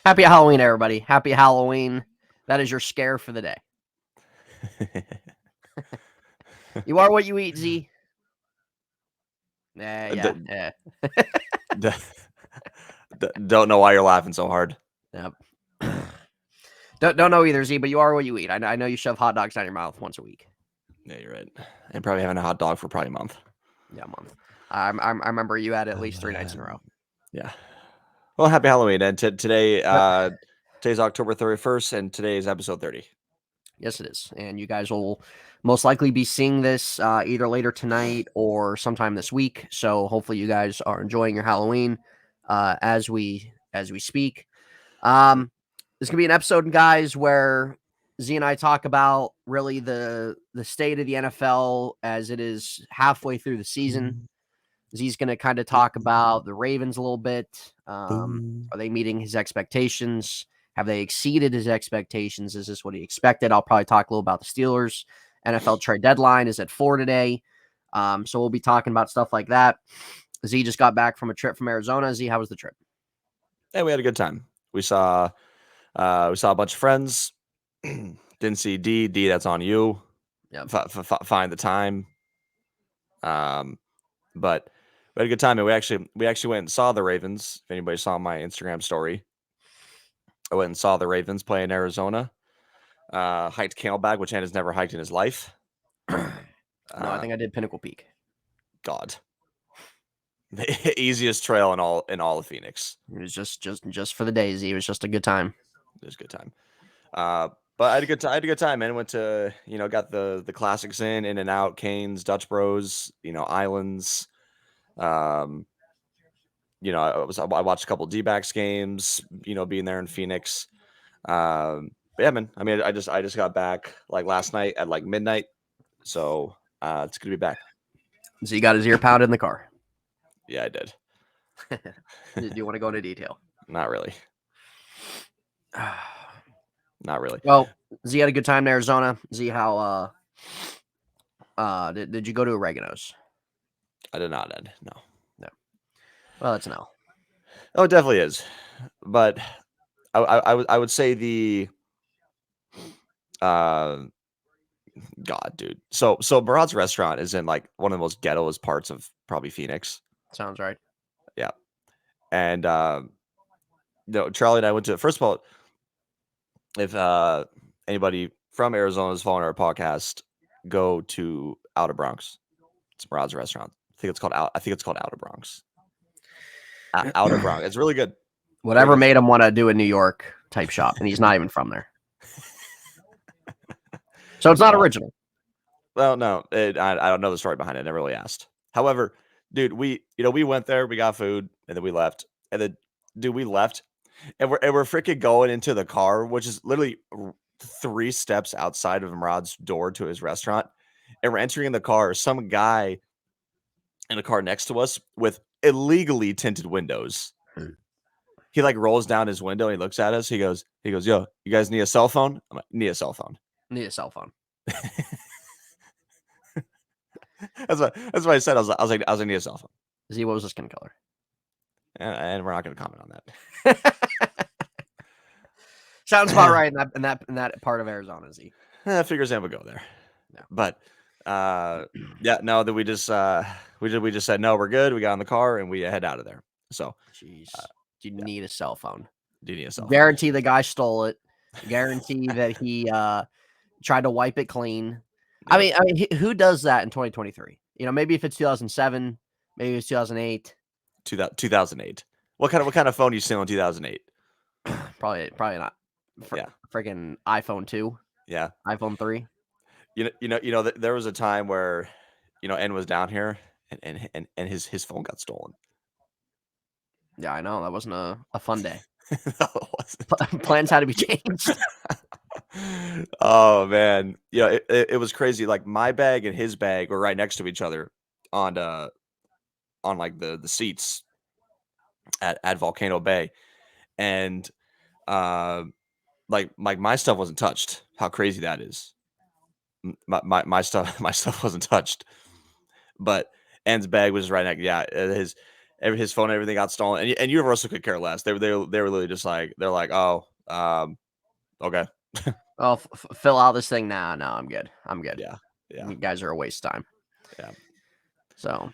Happy Halloween, everybody. Happy Halloween. That is your scare for the day. You are what you eat, Z. Yeah. D- don't know why you're laughing so hard. Yep. Don't know either, Z, but you are what you eat. I know you shove hot dogs down your mouth once a week. Yeah, you're right. And probably having a hot dog for probably a month. Yeah, a month. I remember you had at least 3 nights in a row. Yeah. Well, happy Halloween. And today, Yep. today's October 31st, and today is episode 30. Yes, it is. And you guys will most likely be seeing this either later tonight or sometime this week. So hopefully you guys are enjoying your Halloween as we speak. This could be an episode, guys, where Z and I talk about really the state of the NFL as it is halfway through the season. Z's going to kind of talk about the Ravens a little bit. Are they meeting his expectations? Have they exceeded his expectations? Is this what he expected? I'll probably talk a little about the Steelers. NFL trade deadline is at 4 today. So we'll be talking about stuff like that. Z just got back from a trip from Arizona. Z, how was the trip? Hey, we had a good time. We saw a bunch of friends. Didn't see D. That's on you. Yeah. Find the time. But we had a good time, and we actually went and saw the Ravens. If anybody saw my Instagram story, I went and saw the Ravens play in Arizona. Hiked Camelback, which Ant has never hiked in his life. No, I think I did Pinnacle Peak. God, the easiest trail in all of Phoenix. It was just for the day, Z. It was just a good time. It was a good time. But I had a good time, man. Went to, got the classics in and out, Canes, Dutch Bros, Islands. I watched a couple D-backs games, being there in Phoenix. But yeah, man. I mean, I just got back like last night at like midnight, so it's good to be back. So you got his ear pounded in the car. Yeah, I did. Do you want to go into detail? Not really. Not really. Well, Z had a good time in Arizona. Z, how did you go to Oregano's? I did not, Ed. No. Well, that's an L. Oh, it definitely is. But I would say the God, dude. So Murad's restaurant is in like one of the most ghettoest parts of probably Phoenix. Sounds right. Yeah. And Charlie and I went to, first of all, if anybody from Arizona is following our podcast, go to Outer Bronx. It's Murad's restaurant. I think it's called Outer Bronx. Outer Bronx. It's really good. Whatever made him want to do a New York type shop, and he's not even from there. So it's not original. Well, no, I don't know the story behind it. I never really asked. However, dude, we went there, we got food, and then we left. And then, dude, we left, and we're freaking going into the car, which is literally 3 steps outside of Murad's door to his restaurant. And we're entering the car. Some guy in a car next to us with illegally tinted windows. He like rolls down his window and he looks at us. He goes, "Yo, you guys need a cell phone?" I'm like, "Need a cell phone." Need a cell phone. That's what I said. I was like, "Need a cell phone." Z, what was the skin color? And we're not going to comment on that. Sounds about right in that part of Arizona, Z. Figures Sam would go there. Yeah. But yeah, no, that we just said no, we're good. We got in the car and we head out of there. So, jeez, do you need a cell phone? Do you need a cell phone? Guarantee the guy stole it. Guarantee that he tried to wipe it clean. Yep. I mean, who does that in 2023? Maybe if it's 2007, maybe it's 2008. 2008. What kind of phone you steal in 2008? Probably not. Freaking iPhone 2. Yeah. iPhone 3. There was a time where, N was down here and his phone got stolen. Yeah, I know. That wasn't a fun day. No, it wasn't. Plans had to be changed. Oh man. Yeah, it was crazy. Like my bag and his bag were right next to each other on like the seats at Volcano Bay. And like my stuff wasn't touched. How crazy that is. My stuff wasn't touched. But N's bag was right next. Yeah, his phone, everything got stolen, and Universal could care less. They were literally just like oh, okay, Oh, fill out this thing now. No, I'm good. I'm good. yeah, yeah, You guys are a waste of time. yeah, So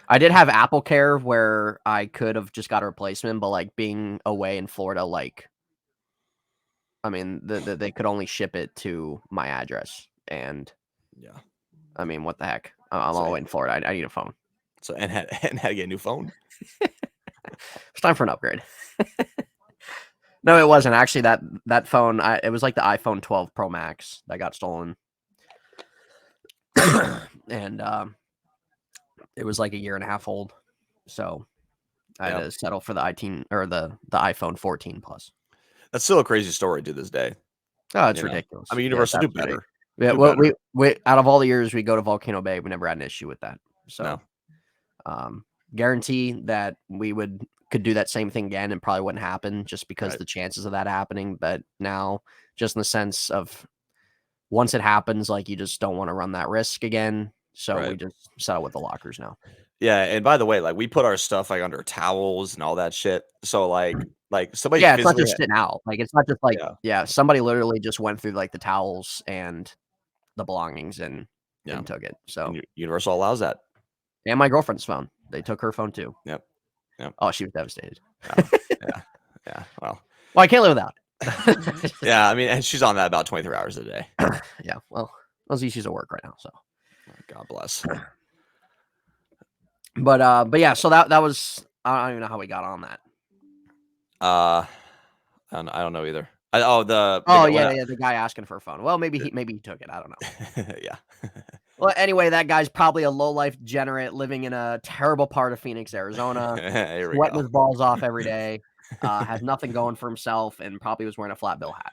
I did have Apple Care where I could have just got a replacement, but like being away in Florida, like, I mean, they could only ship it to my address, and yeah. I mean, what the heck? I'm all So the way in Florida. I need a phone. and had to get a new phone. It's time for an upgrade. No, it wasn't actually that phone. It was like the iPhone 12 Pro Max that got stolen, and it was like a year and a half old. So I had Yeah, to settle for the the iPhone 14 Plus. that's still a crazy story to this day. Oh, it's You know, ridiculous. I mean, Yeah, it's Universal do absolutely better. ridiculous. Yeah, Do well, better. we out of all the years we go to Volcano Bay, we never had an issue with that. So, No, guarantee that we could do that same thing again and probably wouldn't happen just because right. the chances of that happening. But now, just in the sense of once it happens, like you just don't want to run that risk again. So we Right. just settle with the lockers now. Yeah, and by the way, like we put our stuff like under towels and all that shit. So like somebody Yeah, it's not physically just sitting out. Like it's not just like yeah, yeah, somebody literally just went through like the towels and the belongings yeah. and took it. And So Universal allows that. and my girlfriend's phone. They took her phone too. Yep. Yep. Oh, she was devastated. Yeah. Yeah. Yeah. Well. Well, I can't live without it. Yeah. I mean, and she's on that about 23 hours a day. Yeah, well, she's at work right now, so. God bless. But yeah, so that was I don't even know how we got on that. I don't know either. The Oh guy yeah, the guy asking for a phone. Well, maybe he took it. I don't know. yeah. Well, anyway, that guy's probably a low life degenerate living in a terrible part of Phoenix, Arizona, Here we sweating go. his balls off every day, has nothing going for himself, and probably was wearing a flat bill hat.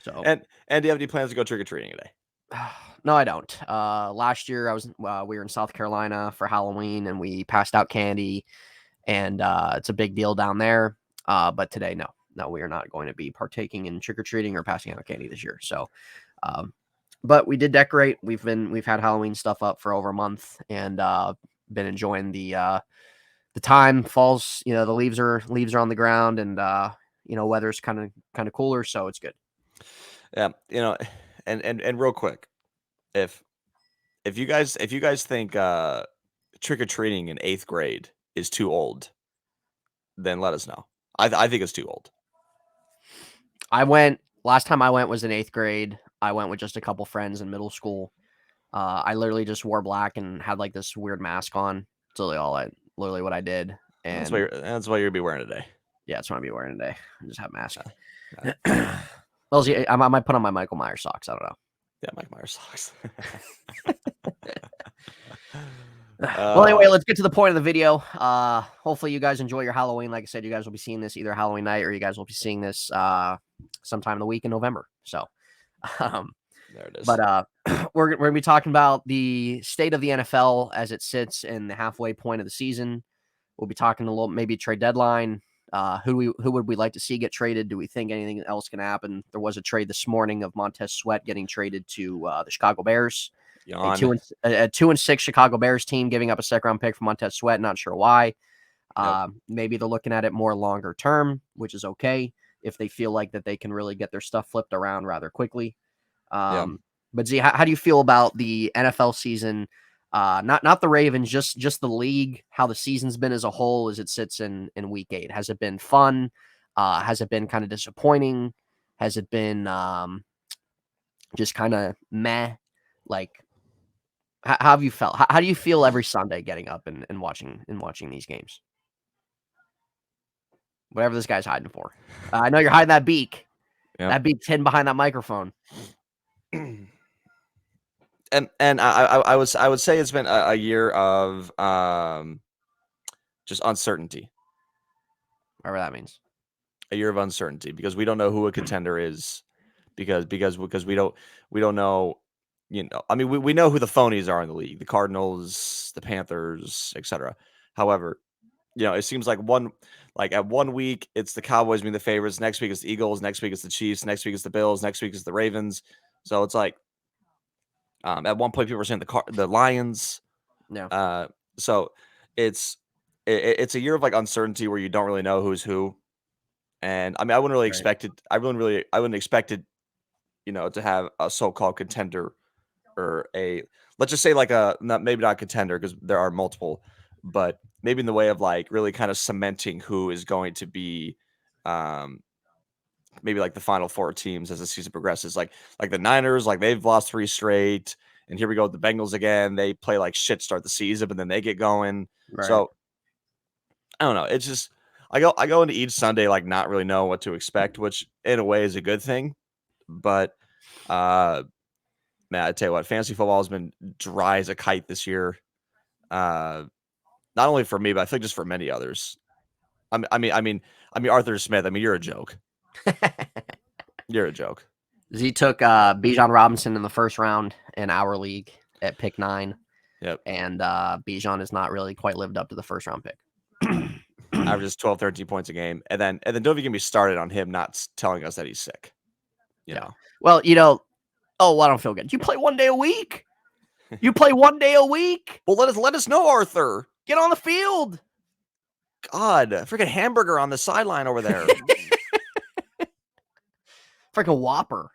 So, and do you have any plans to go trick or treating today? no, I don't. Last year we were in South Carolina for Halloween, and we passed out candy, and it's a big deal down there. But today, no, we are not going to be partaking in trick or treating or passing out candy this year. So, but we did decorate. We've had Halloween stuff up for over a month, and been enjoying the time. Falls, the leaves are on the ground, and weather's kind of cooler, so it's good. Yeah, and real quick, if you guys think trick or treating in 8th grade is too old, then let us know. I think it's too old. Last time I went was in 8th grade. I went with just a couple friends in middle school. I literally just wore black and had like this weird mask on. It's literally what I did. That's And what you're gonna be wearing today. yeah, that's what I'll be wearing today. I just have a mask. Yeah. Well, see, I might put on my Michael Myers socks. I don't know. Yeah, Mike Myers socks. Well, anyway, let's get to the point of the video. Hopefully you guys enjoy your Halloween. Like I said, you guys will be seeing this either Halloween night or you guys will be seeing this sometime in the week in November. So, there it is. but we're going to be talking about the state of the NFL as it sits in the halfway point of the season. We'll be talking a little, maybe trade deadline. Who would we like to see get traded? Do we think anything else can happen? There was a trade this morning of Montez Sweat getting traded to the Chicago Bears. A 2-6 Chicago Bears team giving up a second-round pick for Montez Sweat. Not sure why. Maybe they're looking at it more longer term, which is okay if they feel like that they can really get their stuff flipped around rather quickly. But Z, how do you feel about the NFL season? Not the Ravens, just the league. How the season's been as a whole as it sits in week 8. Has it been fun? Has it been kind of disappointing? Has it been just kind of meh? Like, how have you felt? How do you feel every Sunday getting up and watching these games? Whatever this guy's hiding for. I know you're hiding that beak. Yep. That beak's hidden behind that microphone. And I would say it's been a year of just uncertainty. Whatever that means. A year of uncertainty because we don't know who a contender is because we don't know. I mean, we know who the phonies are in the league: the Cardinals, the Panthers, etc. However, it seems like at 1 week it's the Cowboys being the favorites. Next week it's the Eagles. Next week it's the Chiefs. Next week it's the Bills. Next week it's the Ravens. So it's like at one point people were saying the Lions. No. So it's it's a year of like uncertainty where you don't really know who's who. And I mean, I wouldn't really Right. expect it. I wouldn't expect it, to have a so-called contender or a, let's just say like a, not, maybe not contender because there are multiple, but maybe in the way of like really kind of cementing who is going to be, um, maybe like the final four teams as the season progresses. Like the Niners, like they've lost three straight, and here we go with the Bengals again. They play like shit start the season, but then they get going. Right. So I don't know. It's just I go into each Sunday like not really knowing what to expect, which in a way is a good thing. But uh man, I tell you what, fantasy football has been dry as a kite this year. Uh Not only for me, but I think just for many others. I mean, Arthur Smith. I mean, you're a joke. You're a joke. Z took Bijan Robinson in the first round in our league at pick 9, Yep. and Bijan has not really quite lived up to the first round pick. Averages 12, 13 points a game. And then don't even get me started on him not telling us that he's sick. You Yeah. know. Well, oh, I don't feel good. You play 1 day a week. You play 1 day a week. Well, let us know, Arthur. Get on the field. God, freaking hamburger on the sideline over there. Freaking Whopper.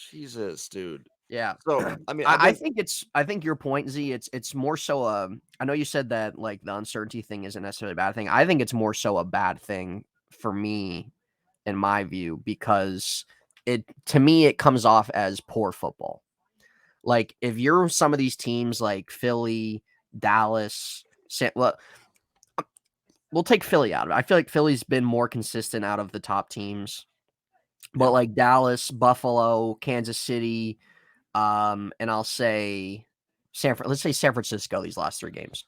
Jesus, dude. Yeah. So I mean, I think your point, Z, it's more so I know you said that like the uncertainty thing isn't necessarily a bad thing. I think it's more so a bad thing for me, in my view, because to me it comes off as poor football. Like if you're some of these teams like Philly, Dallas, well, we'll take Philly out of it. I feel like Philly's been more consistent out of the top teams. But yeah. like Dallas, Buffalo, Kansas City, and I'll say let's say San Francisco these last 3 games.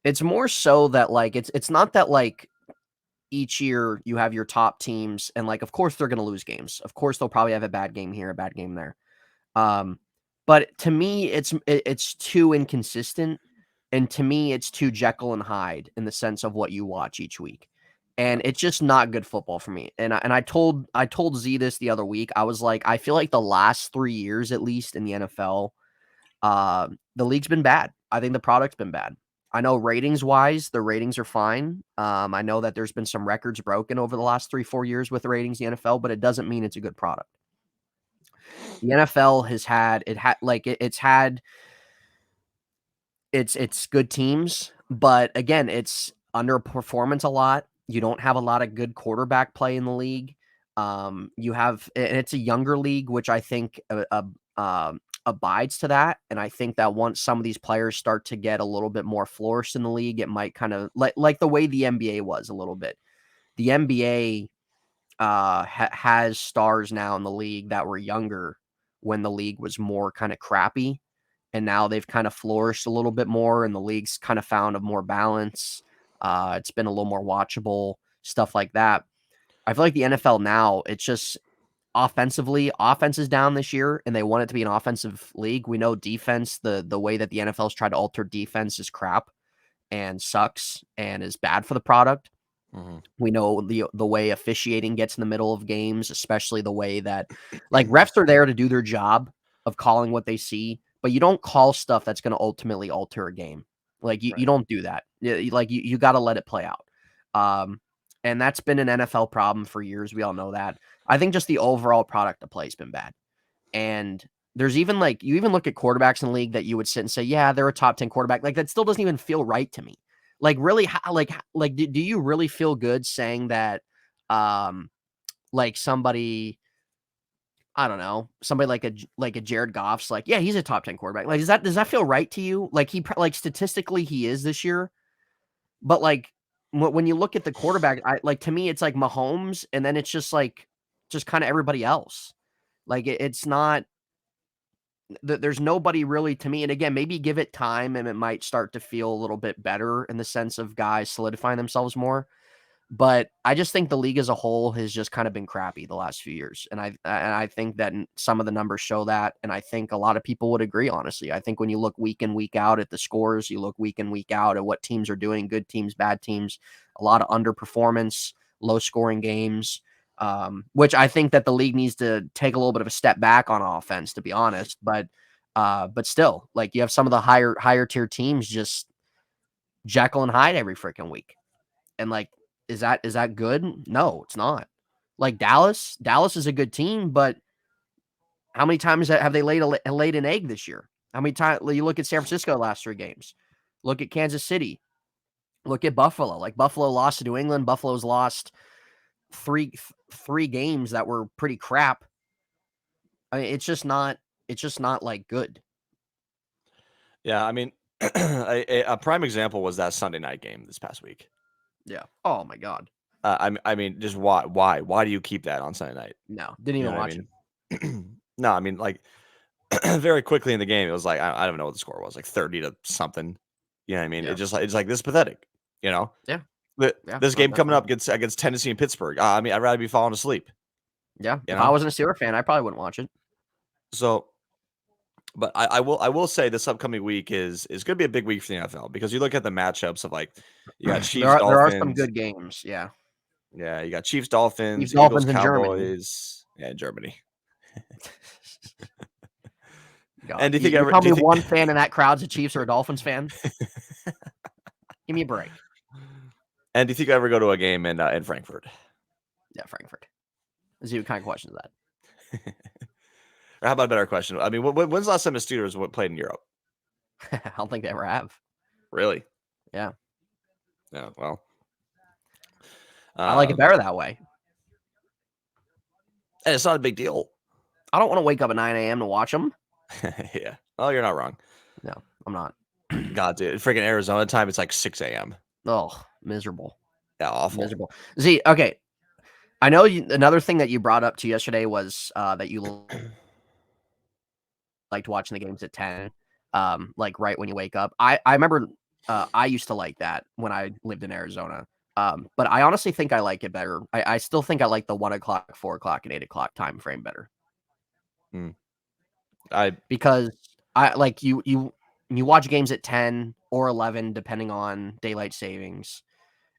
It's more so that like it's not that like each year you have your top teams and like of course they're going to lose games. Of course they'll probably have a bad game here, a bad game there. Um but to me it's too inconsistent, and to me it's too Jekyll and Hyde in the sense of what you watch each week. Yeah. And it's just not good football for me. And I told Z this the other week. I was like, I feel like the last 3 years at least in the NFL, the league's been bad. I think the product's been bad. I know ratings wise, the ratings are fine. I know that there's been some records broken over the last 3, 4 years with the ratings in the NFL, but it doesn't mean it's a good product. The NFL has had it's had it's good teams, but again, it's underperformance a lot. You don't have a lot of good quarterback play in the league. You have, and it's a younger league, which I think abides to that. And I think that once some of these players start to get a little bit more flourished in the league, it might kind of like the way the NBA was a little bit. The NBA has stars now in the league that were younger when the league was more kind of crappy, and now they've kind of flourished a little bit more, and the league's kind of found a more balance. It's been a little more watchable, stuff like that. I feel like the NFL now, it's just offensively, offense is down this year, and they want it to be an offensive league. We know defense, the way that the NFL's tried to alter defense is crap and sucks and is bad for the product. Mm-hmm. We know the way officiating gets in the middle of games, especially the way that like refs are there to do their job of calling what they see, but you don't call stuff that's going to ultimately alter a game. Like you Right. don't do that. Like you got to let it play out. And that's been an NFL problem for years. We all know that. I think just the overall product of play has been bad. And there's even like you even look at quarterbacks in the league that you would sit and say, yeah, they're a top 10 quarterback. Like that still doesn't even feel right to me. Like really, do you really feel good saying that, like somebody, I don't know, somebody like a Jared Goff's like, yeah, he's a top 10 quarterback. Like, does that feel right to you? Like like statistically he is this year, but like when you look at the quarterback, to me it's like Mahomes, and then it's just kind of everybody else. Like it's not there's nobody really to me. And again, maybe give it time and it might start to feel a little bit better in the sense of guys solidifying themselves more. But I just think the league as a whole has just kind of been crappy the last few years. And I think that some of the numbers show that. And I think a lot of people would agree, honestly. I think when you look week in, week out at the scores, you look week in, week out at what teams are doing, good teams, bad teams, a lot of underperformance, low scoring games, which I think that the league needs to take a little bit of a step back on offense, to be honest. But still, like you have some of the higher tier teams just Jekyll and Hyde every freaking week. And like, is that good? No, it's not. Like Dallas is a good team, but how many times have they laid an egg this year? How many times you look at San Francisco last 3 games? Look at Kansas City. Look at Buffalo. Like Buffalo lost to New England. Buffalo's lost three games that were pretty crap. I mean, it's just not like good. Yeah, I mean, a prime example was that Sunday night game this past week. Yeah. Oh my God. I mean, just why do you keep that on Sunday night? No, didn't even watch it. No, I mean, like very quickly in the game, it was like I don't know what the score was, like 30 to something. You know what I mean? Yeah. It's like this is pathetic. You know? Yeah. This game coming up against Tennessee and Pittsburgh. I mean, I'd rather be falling asleep. Yeah. If I wasn't a Steelers fan, I probably wouldn't watch it. So, but I will say this upcoming week is going to be a big week for the NFL because you look at the matchups of like you got Chiefs, there Dolphins. are some good games. Yeah. Yeah, you got Chiefs, Dolphins, Dolphins Eagles, in Cowboys. Germany. Yeah, Germany. God, and do you think tell me one fan in that crowd's a Chiefs or a Dolphins fan? Give me a break. And do you think I ever go to a game in Frankfurt? Yeah, Frankfurt. Let's see what kind of question is that. Or how about a better question? I mean, when's the last time the Steelers played in Europe? I don't think they ever have. Really? Yeah. Yeah. Well, I like it better that way. And it's not a big deal. I don't want to wake up at 9 a.m. to watch them. Yeah. Oh, you're not wrong. No, I'm not. God, dude. Freaking Arizona time, it's like 6 a.m. Oh, miserable. Yeah, awful. Miserable. See, okay. I know another thing that you brought up to yesterday was that you liked watching the games at 10, like right when you wake up. I remember I used to like that when I lived in Arizona. But I honestly think I like it better. I still think I like the 1 o'clock, 4 o'clock, and 8 o'clock time frame better. Because I like you watch games at 10 or 11 depending on daylight savings,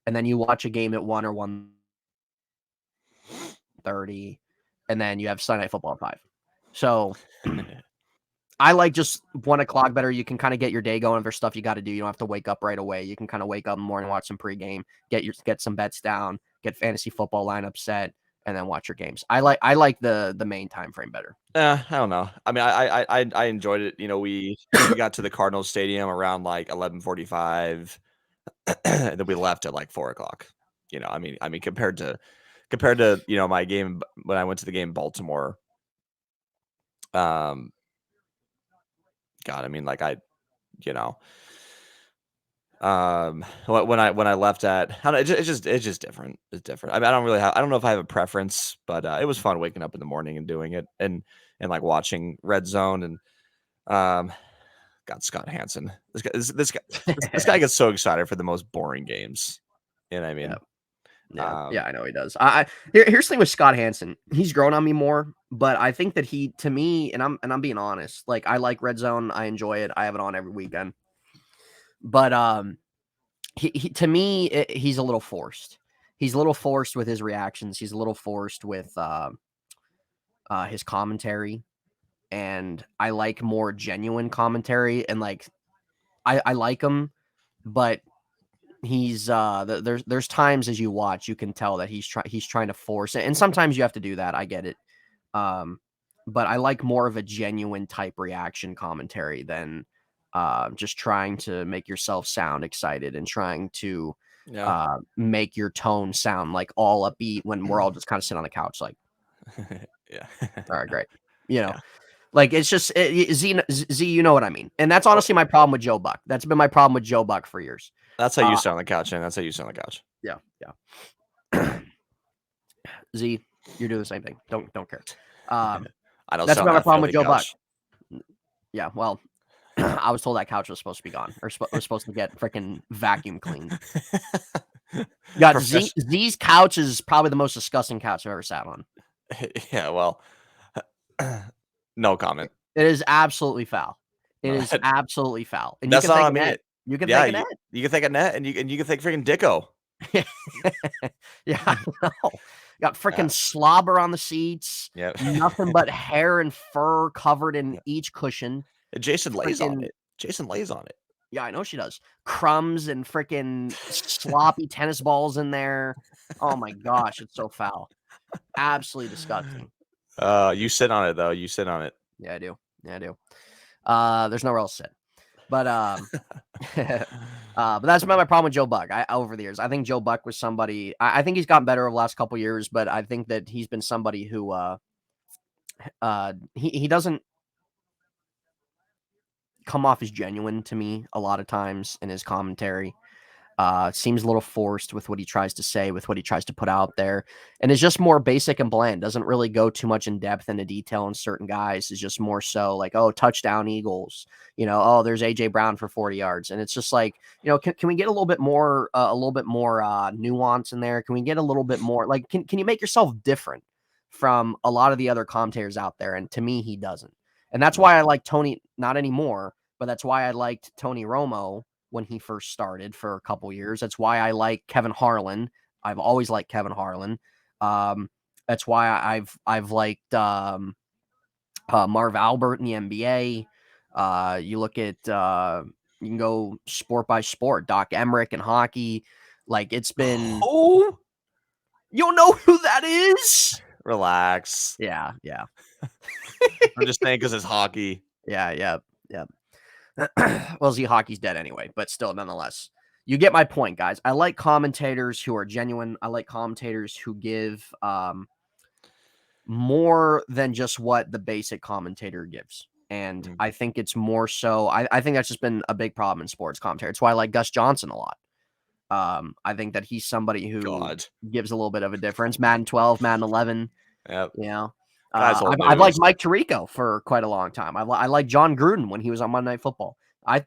and then you watch a game at 1 or 1:30, and then you have Sunday Night Football at 5. So I like just 1 o'clock better. You can kind of get your day going. If there's stuff you got to do, you don't have to wake up right away. You can kind of wake up in the morning, watch some pregame, get some bets down, get fantasy football lineup set, and then watch your games. I like the main time frame better. I don't know. I mean, I enjoyed it. You know, we got to the Cardinals Stadium around like 11:45, and then we left at like 4 o'clock. You know, I mean, compared to my game when I went to the game in Baltimore. God, I mean, like when I left at, I don't know, it's just different. It's different. I mean, I don't know if I have a preference, but it was fun waking up in the morning and doing it and like watching Red Zone and God, Scott Hansen. This guy gets so excited for the most boring games. You know what I mean? Yeah, I know he does. Here's the thing with Scott Hansen. He's grown on me more, but I think that to me, and I'm being honest, like I like Red Zone. I enjoy it. I have it on every weekend. But he to me, he's a little forced. He's a little forced with his reactions. He's a little forced with his commentary, and I like more genuine commentary. And like, I like him, but he's there's times as you watch, you can tell that he's trying to force it, and sometimes you have to do that. I get it. But I like more of a genuine type reaction commentary than just trying to make yourself sound excited and trying to make your tone sound like all upbeat when we're all just kind of sitting on the couch like, yeah, all right, great. You know, like it's just Z, you know what I mean? And that's honestly my problem with Joe Buck. That's been my problem with Joe Buck for years. That's how you sit on the couch, and that's how you sit on the couch. Yeah. Z, you're doing the same thing. Don't care. I don't. That's not my problem with Joe Buck. Yeah, well, I was told that couch was supposed to be gone, or was supposed to get freaking vacuum cleaned. Yeah, Z's couch is probably the most disgusting couch I've ever sat on. Yeah, well, no comment. It is absolutely foul. It is absolutely foul. And that's not me. You can think a net. You can think a net, and you can think freaking Dicko. Yeah, I know. Got freaking slobber on the seats. Yeah, nothing but hair and fur covered in each cushion. Jason lays on it. Jason lays on it. Yeah, I know she does. Crumbs and freaking sloppy tennis balls in there. Oh my gosh, it's so foul. Absolutely disgusting. You sit on it though. You sit on it. Yeah, I do. Yeah, I do. There's nowhere else to sit. But but that's my problem with Joe Buck. Over the years, I think Joe Buck was somebody. I think he's gotten better over the last couple years, but I think that he's been somebody who he doesn't come off as genuine to me a lot of times in his commentary. Seems a little forced with what he tries to say, with what he tries to put out there, and is just more basic and bland. Doesn't really go too much in depth into detail on certain guys. Is just more so like, oh, touchdown Eagles, oh, there's AJ Brown for 40 yards, and it's just like, can we get a little bit more, nuance in there? Can we get a little bit more, like, can you make yourself different from a lot of the other commentators out there? And to me, he doesn't, and that's why I like Tony, not anymore, but that's why I liked Tony Romo when he first started for a couple years. That's why I like Kevin Harlan. I've always liked Kevin Harlan. That's why I've liked Marv Albert in the NBA. You look at you can go sport by sport. Doc Emmerich in hockey. Like it's been. Oh, You don't know who that is? relax. Yeah. I'm just saying because it's hockey. Yeah. Well, Z hockey's dead anyway, but still, nonetheless, you get my point, guys. I like commentators who are genuine. I like commentators who give more than just what the basic commentator gives. And I think it's more so. I think that's just been a big problem in sports commentary. It's why I like Gus Johnson a lot. I think that he's somebody who gives a little bit of a difference. Madden 12, Madden 11. Yep. I've liked Mike Tirico for quite a long time. I like John Gruden when he was on Monday Night Football.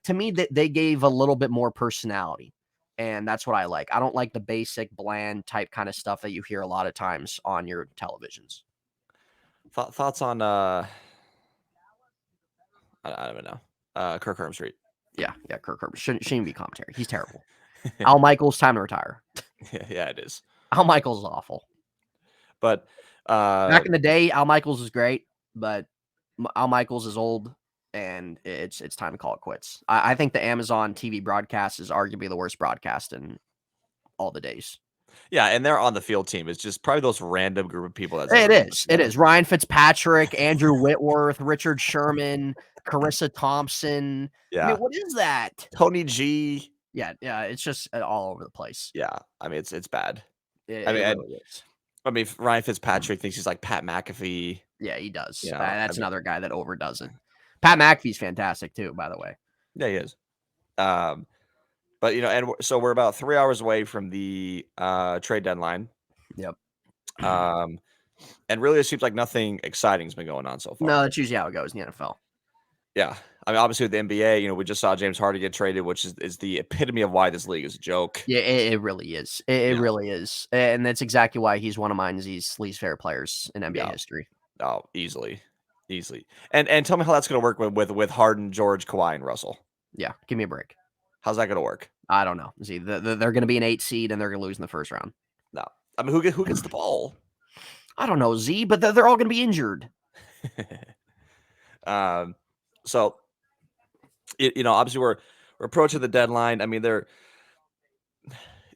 To me, they gave a little bit more personality, and that's what I like. I don't like the basic, bland type kind of stuff that you hear a lot of times on your televisions. Thoughts on I don't even know. Kirk Herbstreit. Yeah, Kirk Herbstreit shouldn't even be commentary. He's terrible. Al Michaels, time to retire. Yeah, it is. Al Michaels is awful. But back in the day, Al Michaels was great, but Al Michaels is old, and it's time to call it quits. I think the Amazon TV broadcast is arguably the worst broadcast in all the days. Yeah, and they're on the field team. It's just probably those random group of people. It is. Ryan Fitzpatrick, Andrew Whitworth, Richard Sherman, Carissa Thompson. Yeah. I mean, what is that? Tony G. Yeah. It's just all over the place. Yeah. I mean, it's bad. It really is. I mean, Ryan Fitzpatrick thinks he's like Pat McAfee. Yeah, he does. That's another guy that overdoes it. Pat McAfee's fantastic too, by the way. Yeah, he is. But and so we're about 3 hours away from the trade deadline. Yep. And really, it seems like nothing exciting has been going on so far. No, that's usually how it goes in the NFL. Yeah. I mean, obviously with the NBA, we just saw James Harden get traded, which is the epitome of why this league is a joke. Yeah, it really is. It really is. And that's exactly why he's one of mine's least favorite players in NBA history. Oh, easily. And tell me how that's going to work with Harden, George, Kawhi, and Russell. Yeah, give me a break. How's that going to work? I don't know. See, they're going to be an 8 seed and they're going to lose in the first round. No. I mean, who gets the ball? I don't know, Z, but they're all going to be injured. So, obviously we're approaching the deadline. I mean,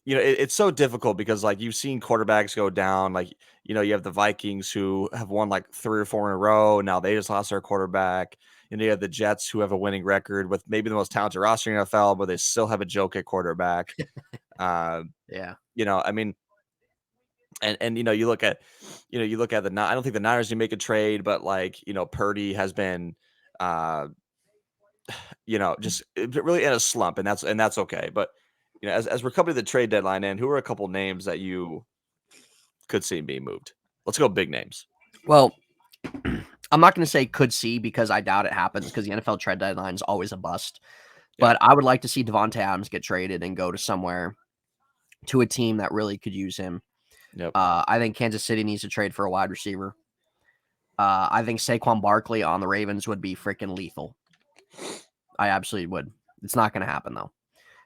it's so difficult because like you've seen quarterbacks go down. Like, you have the Vikings who have won like 3 or 4 in a row. Now they just lost their quarterback. And you have the Jets who have a winning record with maybe the most talented roster in the NFL, but they still have a joke at quarterback. Yeah. I mean, and you look at the I don't think the Niners can make a trade, but like, Purdy has been just really in a slump, and that's okay. But as we're coming to the trade deadline, and who are a couple names that you could see being moved? Let's go big names. Well, I'm not going to say could see because I doubt it happens because the NFL trade deadline is always a bust. Yeah. But I would like to see Devontae Adams get traded and go to somewhere, to a team that really could use him. Yep. I think Kansas City needs to trade for a wide receiver. I think Saquon Barkley on the Ravens would be freaking lethal. I absolutely would. It's not going to happen, though.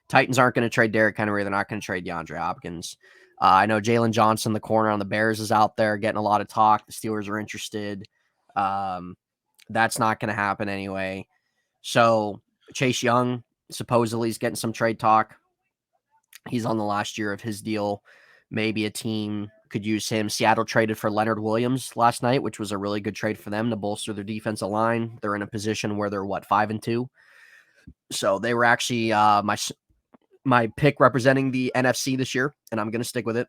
Titans aren't going to trade Derrick Henry. They're not going to trade DeAndre Hopkins. I know Jalen Johnson, the corner on the Bears, is out there getting a lot of talk. The Steelers are interested. That's not going to happen anyway. So Chase Young, supposedly he's getting some trade talk. He's on the last year of his deal. Maybe a team could use him. Seattle traded for Leonard Williams last night, which was a really good trade for them to bolster their defensive line. They're in a position where they're 5-2. So they were actually my pick representing the NFC this year, and I'm going to stick with it.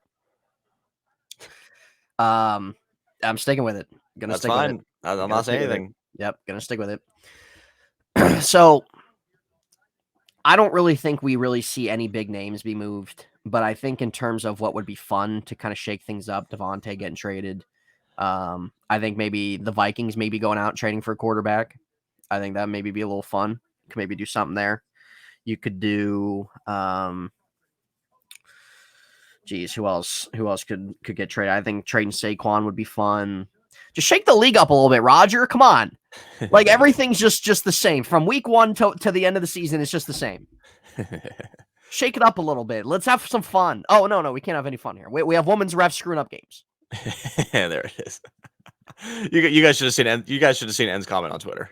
I'm sticking with it. That's stick fine. With it. I'm not saying anything. Yep, going to stick with it. So I don't really think we really see any big names be moved, but I think in terms of what would be fun to kind of shake things up, Devontae getting traded. I think maybe the Vikings maybe going out and trading for a quarterback. I think that maybe be a little fun. Could maybe do something there. You could do who else could get traded? I think trading Saquon would be fun. Just shake the league up a little bit, Roger. Come on. Like everything's just the same. From week 1 to the end of the season, it's just the same. Shake it up a little bit. Let's have some fun. Oh, no, we can't have any fun here. We have women's refs screwing up games. There it is. You guys should have seen. You guys should have seen N's comment on Twitter.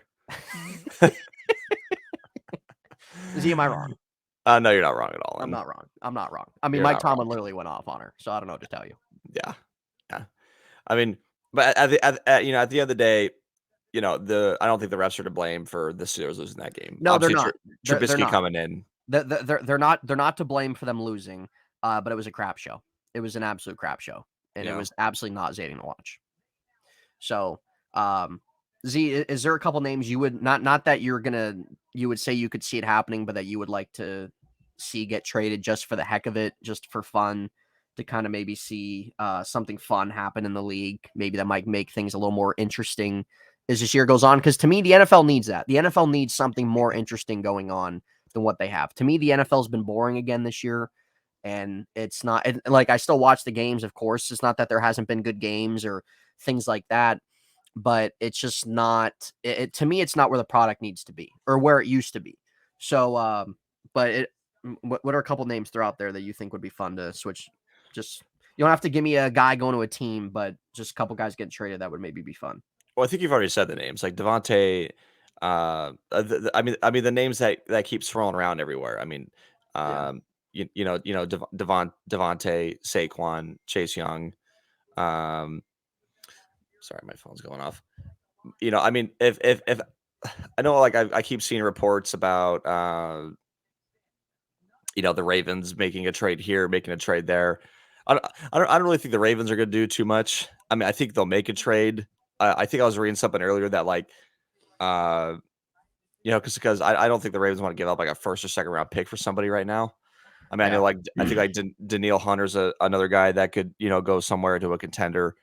Am I wrong? No, you're not wrong at all. I'm not wrong. I mean, Mike Tomlin literally went off on her, so I don't know what to tell you. Yeah. I mean, but at the end of the day, I don't think the refs are to blame for the Steelers losing that game. No, obviously, they're not. Trubisky coming in. They're not to blame for them losing. But it was a crap show. It was an absolute crap show, and it was absolutely nauseating to watch. So, Z, is there a couple names you would not that you would say you could see it happening, but that you would like to see get traded just for the heck of it, just for fun, to kind of maybe see something fun happen in the league, maybe that might make things a little more interesting as this year goes on? Because to me, the NFL needs that. The NFL needs something more interesting going on than what they have. To me, the NFL's been boring again this year, and it's not like I still watch the games, of course. It's not that there hasn't been good games or things like that, but it's just not to me, it's not where the product needs to be or where it used to be. So, but what are a couple names throughout there that you think would be fun to switch? Just, you don't have to give me a guy going to a team, but just a couple guys getting traded that would maybe be fun. Well, I think you've already said the names, like Devontae. I mean the names that keeps thrown around everywhere. I mean, Devontae, Saquon, Chase Young. Sorry, my phone's going off. I mean, if I know, like I keep seeing reports about the Ravens making a trade here, making a trade there. I don't really think the Ravens are going to do too much. I mean, I think they'll make a trade. I think I was reading something earlier that because I don't think the Ravens want to give up like a first or second round pick for somebody right now. I mean, I know I think Danielle Hunter's another guy that could go somewhere to a contender.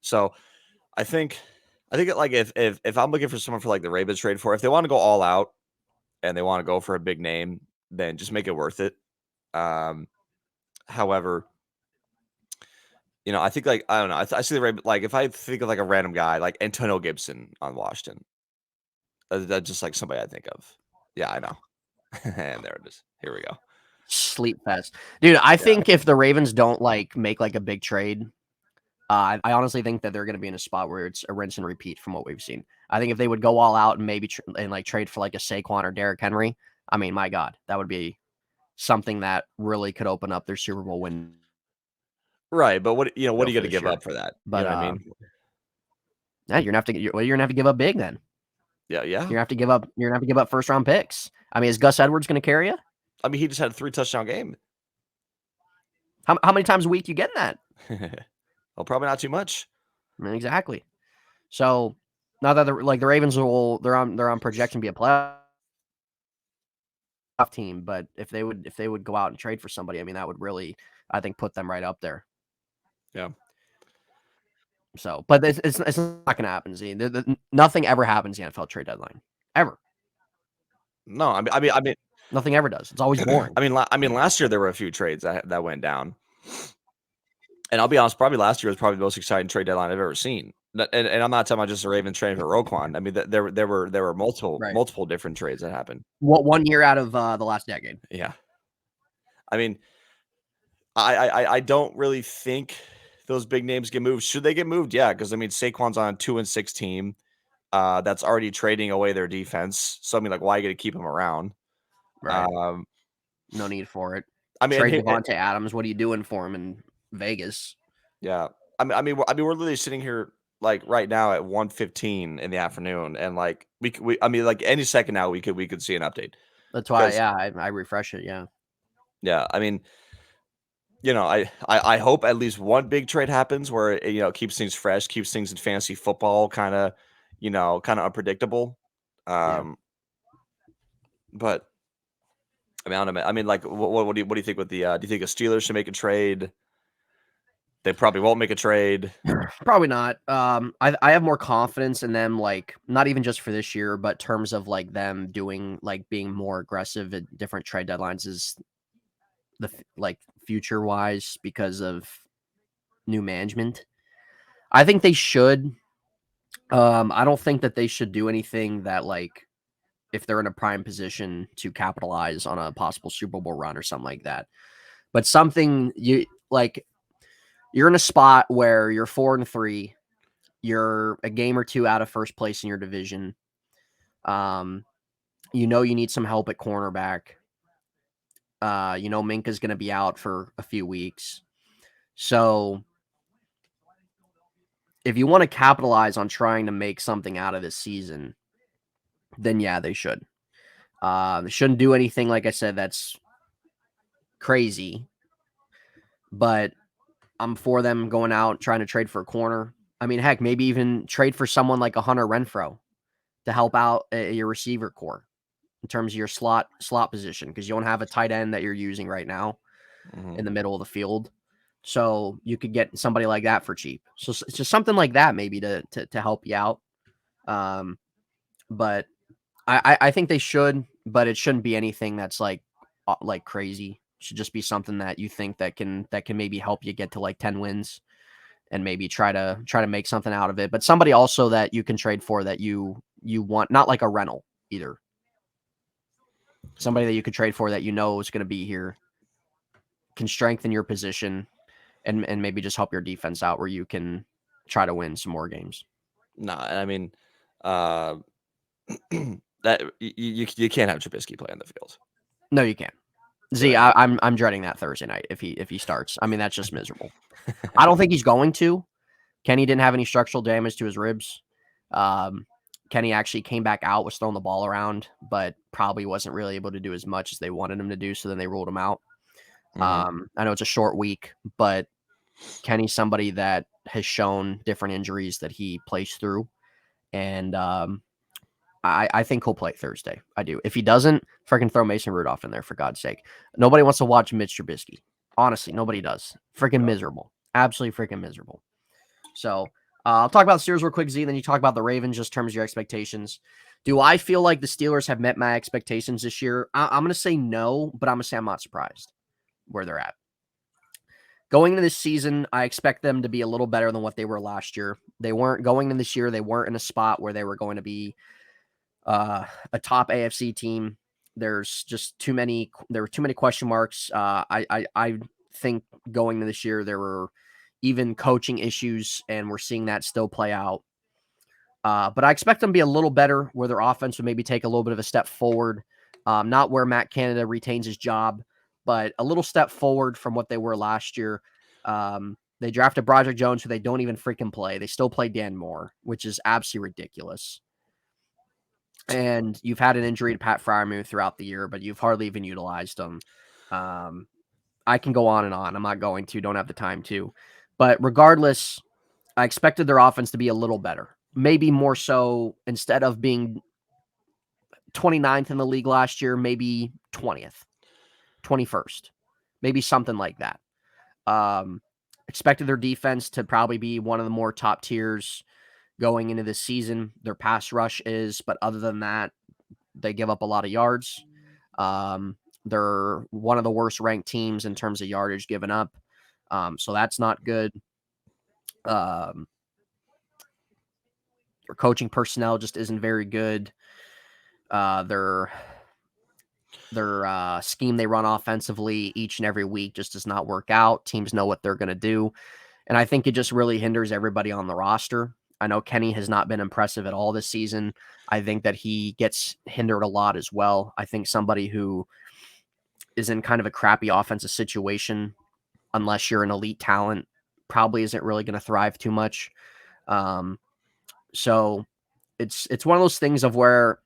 So I think like if I'm looking for someone for like the Ravens trade for, if they want to go all out and they want to go for a big name, then just make it worth it. However, I think like I don't know. I see the Ravens, like if I think of like a random guy like Antonio Gibson on Washington, that's just like somebody I think of. Yeah, I know. And there it is. Here we go. Sleep fest, dude. I think if the Ravens don't make like a big trade, I honestly think that they're going to be in a spot where it's a rinse and repeat from what we've seen. I think if they would go all out and maybe trade for like a Saquon or Derrick Henry, I mean, my God, that would be something that really could open up their Super Bowl win. Right, but what are you going to give up for that? But you know what I mean, yeah, you're gonna have to give up big then. Yeah. You're gonna have to give up first round picks. I mean, is Gus Edwards going to carry you? I mean, he just had a 3 touchdown game. How many times a week you getting that? Well, probably not too much. I mean, exactly. So now that the Ravens they're on projection to be a playoff team, but if they would go out and trade for somebody, I mean, that would really, I think, put them right up there. Yeah. So, but it's not going to happen. See, nothing ever happens in the NFL trade deadline ever. No, I mean, nothing ever does. It's always boring. I mean, last year there were a few trades that went down, and I'll be honest, probably last year was probably the most exciting trade deadline I've ever seen. And I'm not talking about just the Ravens trading for Roquan. I mean, there were multiple different trades that happened. What 1 year out of the last decade? Yeah. I mean, I don't really think those big names get moved. Should they get moved? Yeah, because I mean, Saquon's on a 2-6 team. that's already trading away their defense. So I mean, like, why are you going to keep him around? Right. Um, No need for it. I mean, Trade Devontae Adams. What are you doing for him in Vegas? yeah. We're literally sitting here like right now at 1:15 in the afternoon, and like I mean, like any second now we could see an update That's why, because yeah, I refresh it. Yeah. yeah, I mean, I hope at least one big trade happens where it, keeps things fresh, keeps things in fantasy football kind of unpredictable. Yeah. But I don't know. I mean, like, what do you think with the? Do you think the Steelers should make a trade? They probably won't make a trade. Probably not. I have more confidence in them, like not even just for this year, but terms of like them doing like being more aggressive at different trade deadlines is like future wise because of new management. I think they should. I don't think that they should do anything that like if they're in a prime position to capitalize on a possible Super Bowl run or something like that. But something you like, you're in a spot where you're 4-3. You're a game or two out of first place in your division. You need some help at cornerback. Minka's going to be out for a few weeks. So if you want to capitalize on trying to make something out of this season, then yeah, they should. They shouldn't do anything, like I said, that's crazy. But I'm for them going out trying to trade for a corner. I mean, heck, maybe even trade for someone like a Hunter Renfro to help out your receiver core in terms of your slot position because you don't have a tight end that you're using right now Mhm. in the middle of the field. So you could get somebody like that for cheap. So it's just something like that maybe to help you out. But I think they should, but it shouldn't be anything that's like crazy. It should just be something that you think that can maybe help you get to like 10 wins and maybe try to make something out of it. But somebody also that you can trade for that you want, not like a rental either. Somebody that you could trade for that is going to be here, can strengthen your position, and maybe just help your defense out where you can try to win some more games. No, and I mean, uh, that you can't have Trubisky play on the field. No, you can't. Z, Yeah. I'm dreading that Thursday night if he starts. I mean, that's just miserable. I don't think he's going to. Kenny didn't have any structural damage to his ribs. Um, Kenny actually came back out, was throwing the ball around, but probably wasn't really able to do as much as they wanted him to do. So then they ruled him out. Mhm. I know it's a short week, but Kenny's somebody that has shown different injuries that he plays through. And I think he'll play Thursday. I do. If he doesn't, freaking throw Mason Rudolph in there, for God's sake. Nobody wants to watch Mitch Trubisky. Honestly, nobody does. Freaking miserable. Absolutely freaking miserable. So I'll talk about the Steelers real quick, Z, then you talk about the Ravens, just in terms of your expectations. Do I feel like the Steelers have met my expectations this year? I'm going to say no, but I'm going to say I'm not surprised where they're at. Going into this season, I expect them to be a little better than what they were last year. They weren't going in this year. They weren't in a spot where they were going to be a top AFC team. There's just too many. There were too many question marks. I think going into this year there were even coaching issues, and we're seeing that still play out. But I expect them to be a little better, where their offense would maybe take a little bit of a step forward. Not where Matt Canada retains his job, but a little step forward from what they were last year. They drafted Broderick Jones, who they don't even freaking play. They still play Dan Moore, which is absolutely ridiculous. And you've had an injury to Pat Freiermuth throughout the year, but you've hardly even utilized him. I can go on and on. I'm not going to. Don't have the time to. But regardless, I expected their offense to be a little better. Maybe more so, instead of being 29th in the league last year, maybe 20th, 21st, maybe something like that. Expected their defense to probably be one of the more top tiers going into this season. Their pass rush is, but other than that, they give up a lot of yards. They're one of the worst ranked teams in terms of yardage given up. So that's not good. Their coaching personnel just isn't very good. Their scheme they run offensively each and every week just does not work out. Teams know what they're going to do. And I think it just really hinders everybody on the roster. I know Kenny has not been impressive at all this season. I think that he gets hindered a lot as well. I think somebody who is in kind of a crappy offensive situation, unless you're an elite talent, probably isn't really going to thrive too much. So it's one of those things of where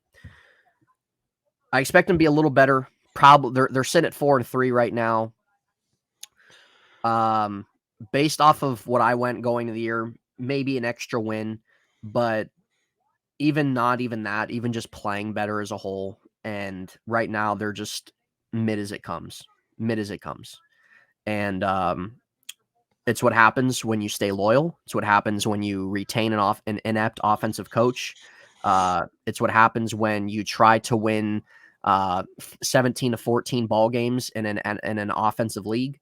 I expect them to be a little better. Probably they're sitting at 4-3 right now. Based off of what I went going to the year, maybe an extra win, but even not even that, even just playing better as a whole. And right now they're just mid as it comes, mid as it comes. And it's what happens when you stay loyal. It's what happens when you retain an inept offensive coach. It's what happens when you try to win 17 to 14 ball games in an offensive league.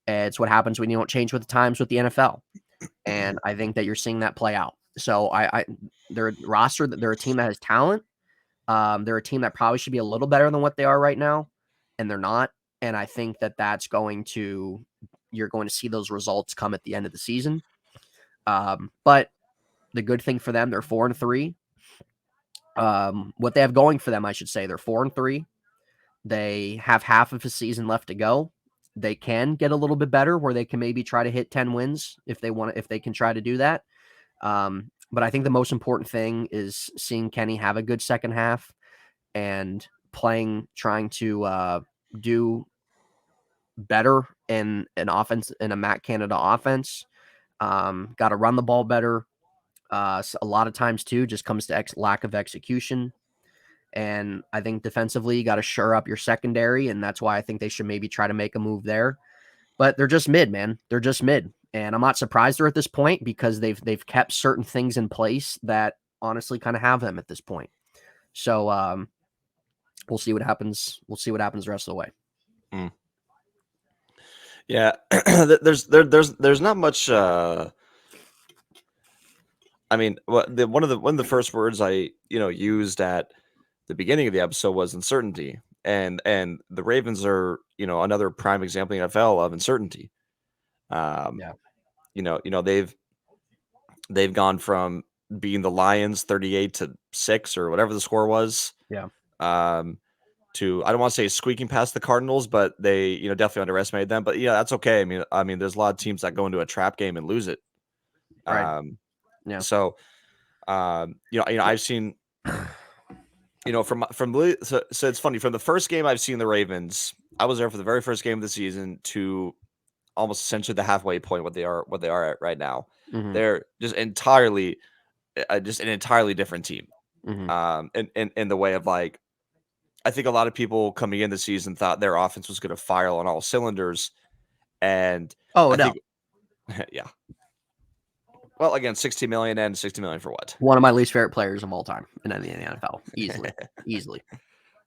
It's what happens when you don't change with the times with the NFL. And I think that you're seeing that play out. So they're a roster, they're a team that has talent. They're a team that probably should be a little better than what they are right now, and they're not. And I think that you're going to see those results come at the end of the season. But the good thing for them, they're 4-3. What they have going for them, I should say, they're 4-3. They have half of the season left to go. They can get a little bit better where they can maybe try to hit 10 wins if they can try to do that. But I think the most important thing is seeing Kenny have a good second half and trying to do better in an offense, in a Matt Canada offense. Got to run the ball better. A lot of times too, just comes to lack of execution. And I think defensively, you got to shore up your secondary, and that's why I think they should maybe try to make a move there. But they're just mid, man. They're just mid, and I'm not surprised they're at this point because they've kept certain things in place that honestly kind of have them at this point. So we'll see what happens. We'll see what happens the rest of the way. Mm. Yeah, there's not much. I mean, one of the first words I used at the beginning of the episode was uncertainty, and the Ravens are another prime example in the NFL of uncertainty. Yeah. They've gone from being the Lions 38-6 or whatever the score was. Yeah. To I don't want to say squeaking past the Cardinals, but they definitely underestimated them. But yeah, that's okay. I mean, there's a lot of teams that go into a trap game and lose it. Right. Yeah. So, I've seen, from so it's funny from the first game I've seen the Ravens. I was there for the very first game of the season to almost essentially the halfway point what they are at right now. Mm-hmm. They're just entirely, just an entirely different team. Mm-hmm. In the way of like, I think a lot of people coming in the season thought their offense was going to fire on all cylinders, and Oh, I no. think, yeah. Well, again, $60 million and $60 million for what? One of my least favorite players of all time in the NFL, easily.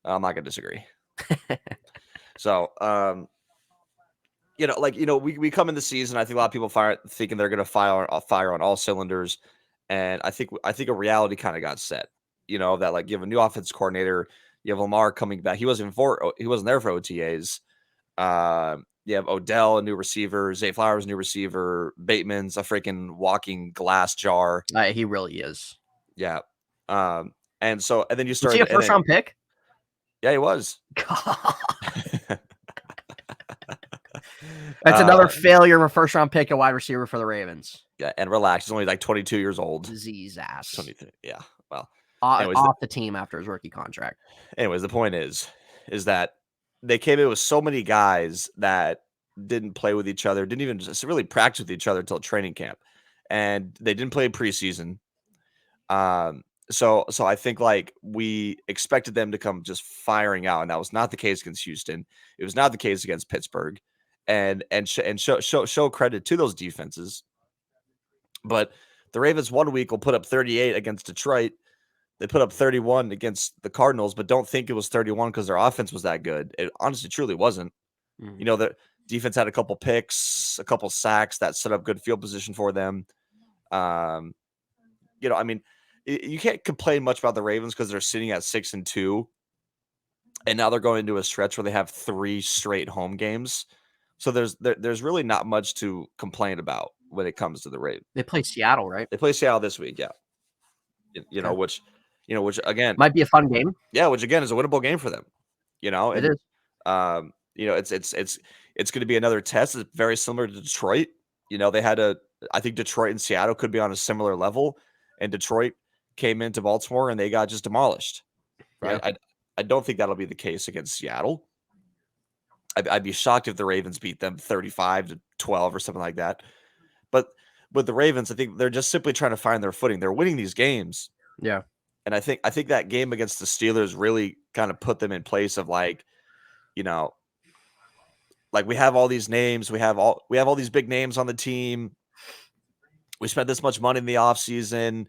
I'm not going to disagree. So, we come in the season. I think a lot of people thinking they're going to fire on all cylinders, and I think a reality kind of got set. That like you have a new offense coordinator, you have Lamar coming back. He wasn't there for OTAs. You have Odell, a new receiver, Zay Flowers, a new receiver, Bateman's a freaking walking glass jar. He really is. Yeah. And then you Was start. he a first round pick? Yeah, he was. That's another failure of a first round pick, a wide receiver for the Ravens. Yeah, and relax. He's only like 22 years old. Disease ass. 23. Yeah. Well, off the team after his rookie contract. Anyways, the point is that they came in with so many guys that didn't play with each other, didn't even just really practice with each other until training camp, and they didn't play preseason. So I think like we expected them to come just firing out, and that was not the case against Houston. It was not the case against Pittsburgh, and show credit to those defenses. But the Ravens 1 week will put up 38 against Detroit. They put up 31 against the Cardinals, but don't think it was 31 because their offense was that good. It honestly truly wasn't. Mm-hmm. The defense had a couple picks, a couple sacks that set up good field position for them. I mean, you can't complain much about the Ravens because they're sitting at 6-2, and now they're going into a stretch where they have 3 straight home games. So there's really not much to complain about when it comes to the Ravens. They play Seattle, right? They play Seattle this week, yeah. Okay. Which again, Might be a fun game. yeah, which again is a winnable game for them. It And is. it's going to be another test. It's very similar to Detroit. They had I think Detroit and Seattle could be on a similar level, and Detroit came into Baltimore and they got just demolished. Right? Yeah. I don't think that'll be the case against Seattle. I'd be shocked if the Ravens beat them 35-12 or something like that. But with the Ravens, I think they're just simply trying to find their footing. They're winning these games. Yeah. And I think that game against the Steelers really kind of put them in place of like we have all these names, we have all these big names on the team. We spent this much money in the offseason.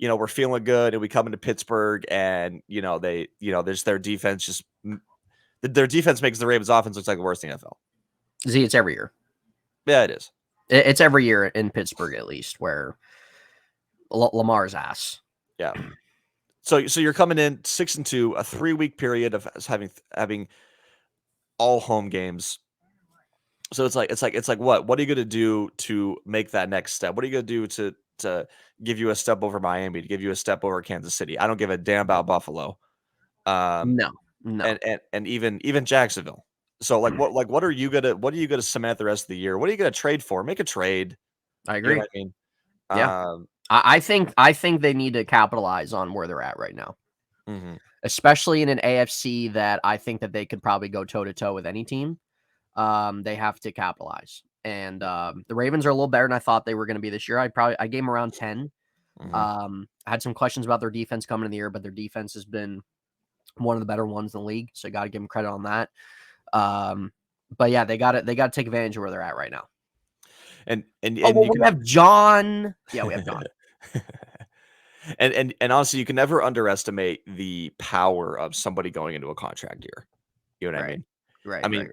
We're feeling good, and we come into Pittsburgh, and there's their defense their defense makes the Ravens offense look like the worst in the NFL. See, it's every year. Yeah, it is. It's every year in Pittsburgh, at least, where Lamar's ass. Yeah. So you're coming in 6-2, a 3-week period of having all home games. So it's like what are you going to do to make that next step? What are you going to do to give you a step over Miami, to give you a step over Kansas City? I don't give a damn about Buffalo. No. And even Jacksonville. So what are you gonna cement the rest of the year? What are you gonna trade for? Make a trade. I agree. You know what I mean? Yeah. I think they need to capitalize on where they're at right now. Mm-hmm. Especially in an AFC that I think that they could probably go toe to toe with any team. They have to capitalize. And the Ravens are a little better than I thought they were going to be this year. I gave them around 10. Mm-hmm. I had some questions about their defense coming in the year, but their defense has been one of the better ones in the league. So I got to give them credit on that. But yeah, they got to take advantage of where they're at right now. And we have John. Yeah, we have John. and honestly, you can never underestimate the power of somebody going into a contract year. You know what I mean? Right. I mean,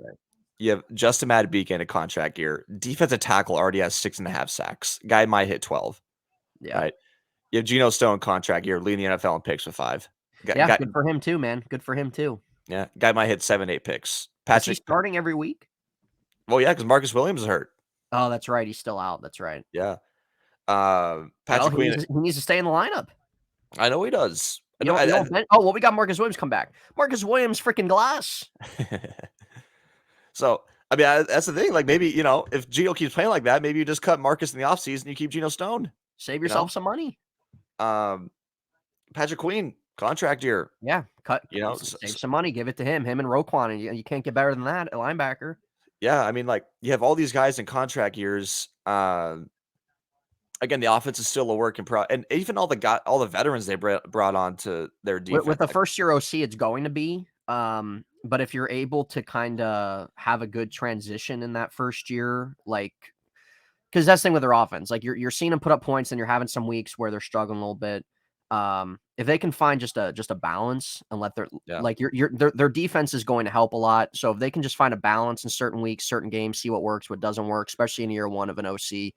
you have Justin Madubuike in a contract year. Defensive tackle already has 6.5 sacks. Guy might hit 12. Yeah. Right. You have Geno Stone contract year, leading the NFL in picks with 5. Guy, good for him too, man. Good for him too. Yeah, guy might hit 7-8 picks. Is he starting every week? Well, yeah, because Marcus Williams is hurt. Oh, that's right. He's still out. That's right. Yeah. Patrick Queen. He needs to stay in the lineup. I know he does. We got Marcus Williams come back. Marcus Williams, freaking glass. So, I mean, that's the thing. Like, maybe, if Geno keeps playing like that, maybe you just cut Marcus in the offseason and you keep Geno Stone. Save yourself some money. Patrick Queen, contract year. Yeah, save some money. Give it to him and Roquan. And you can't get better than that, a linebacker. Yeah, I mean, like, you have all these guys in contract years. Again, the offense is still a work in progress, and even all the veterans they brought on to their defense. With the first year OC, it's going to be. But if you're able to kind of have a good transition in that first year, because that's the thing with their offense, like you're seeing them put up points, and you're having some weeks where they're struggling a little bit. If they can find just a balance and let their defense is going to help a lot. So if they can just find a balance in certain weeks, certain games, see what works, what doesn't work, especially in year one of an OC,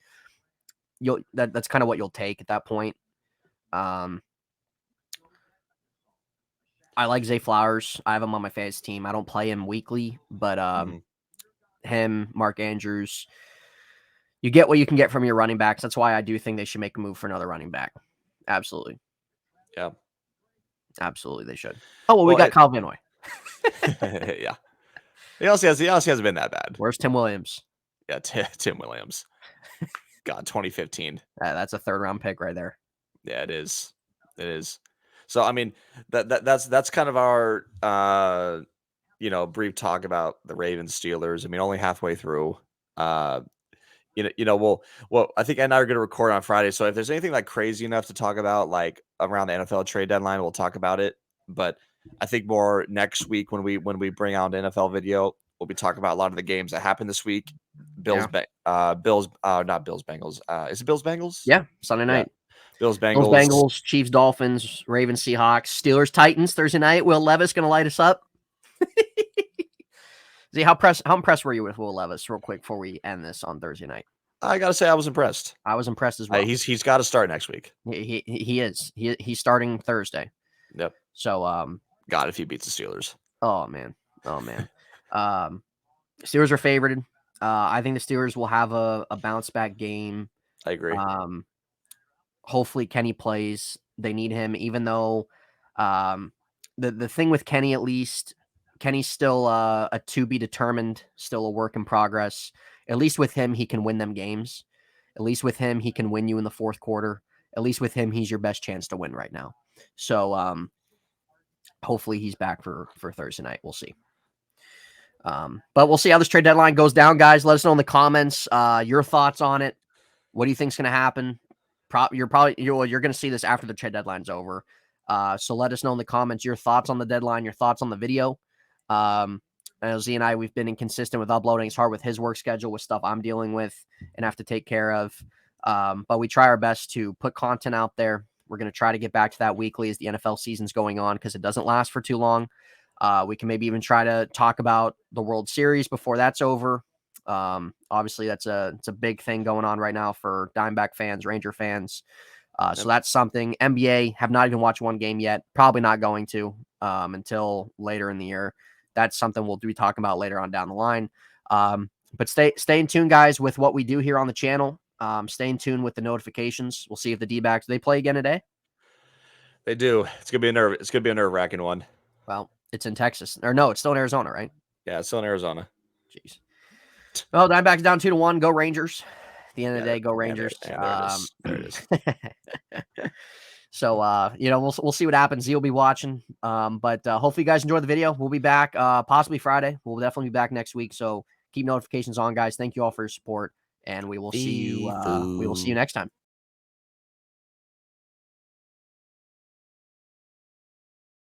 that's kind of what you'll take at that point. I like Zay Flowers. I have him on my fantasy team. I don't play him weekly, but him, Mark Andrews, you get what you can get from your running backs. That's why I do think they should make a move for another running back. Absolutely. Yeah. Absolutely, they should. Oh, we got Kyle Van Noy. Yeah. He also hasn't been that bad. Where's Tim Williams? Yeah, Tim Williams. God, 2015. That's a 3rd-round pick right there. Yeah, it is. It is. So, I mean, that's kind of our brief talk about the Ravens Steelers. I mean, only halfway through. Well, I think Ed and I are going to record on Friday. So if there's anything like crazy enough to talk about, like around the NFL trade deadline, we'll talk about it. But I think more next week when we bring out an NFL video, we'll be talking about a lot of the games that happened this week. Not Bills, Bengals. Is it Bills, Bengals? Yeah, Sunday night. Yeah. Bills, Bengals, Chiefs, Dolphins, Ravens, Seahawks, Steelers, Titans Thursday night. Will Levis going to light us up? See, how impressed were you with Will Levis, real quick, before we end this on Thursday night? I gotta say, I was impressed. I was impressed as well. He's got to start next week. He is. He's starting Thursday. Yep. So God, if he beats the Steelers. Oh man. Steelers are favored. I think the Steelers will have a bounce back game. I agree. Hopefully Kenny plays. They need him, even though the thing with Kenny, at least, Kenny's still a to be determined, still a work in progress. At least with him, he can win them games. At least with him, he can win you in the fourth quarter. At least with him, he's your best chance to win right now. So hopefully he's back for Thursday night. We'll see. But we'll see how this trade deadline goes down, guys. Let us know in the comments your thoughts on it. What do you think's going to happen? You're going to see this after the trade deadline's over. So let us know in the comments your thoughts on the deadline, your thoughts on the video. Z and I, we've been inconsistent with uploading. It's hard with his work schedule, with stuff I'm dealing with and have to take care of. But we try our best to put content out there. We're going to try to get back to that weekly as the NFL season's going on, because it doesn't last for too long. We can maybe even try to talk about the World Series before that's over. Obviously, it's a big thing going on right now for Diamondback fans, Ranger fans. So that's something. NBA, have not even watched one game yet. Probably not going to until later in the year. That's something we'll be talking about later on down the line. But stay in tune, guys, with what we do here on the channel. Stay in tune with the notifications. We'll see if the D-backs, they play again today. They do. It's gonna be a nerve-wracking one. Well, it's in Texas, or no, it's still in Arizona, right? Yeah, it's still in Arizona. Jeez. Well, Diamondbacks down 2-1. Go Rangers. At the end of the day, go Rangers. There it is. So, we'll see what happens. Z will be watching. But hopefully you guys enjoy the video. We'll be back possibly Friday. We'll definitely be back next week. So keep notifications on, guys. Thank you all for your support, and we will see you. We will see you next time.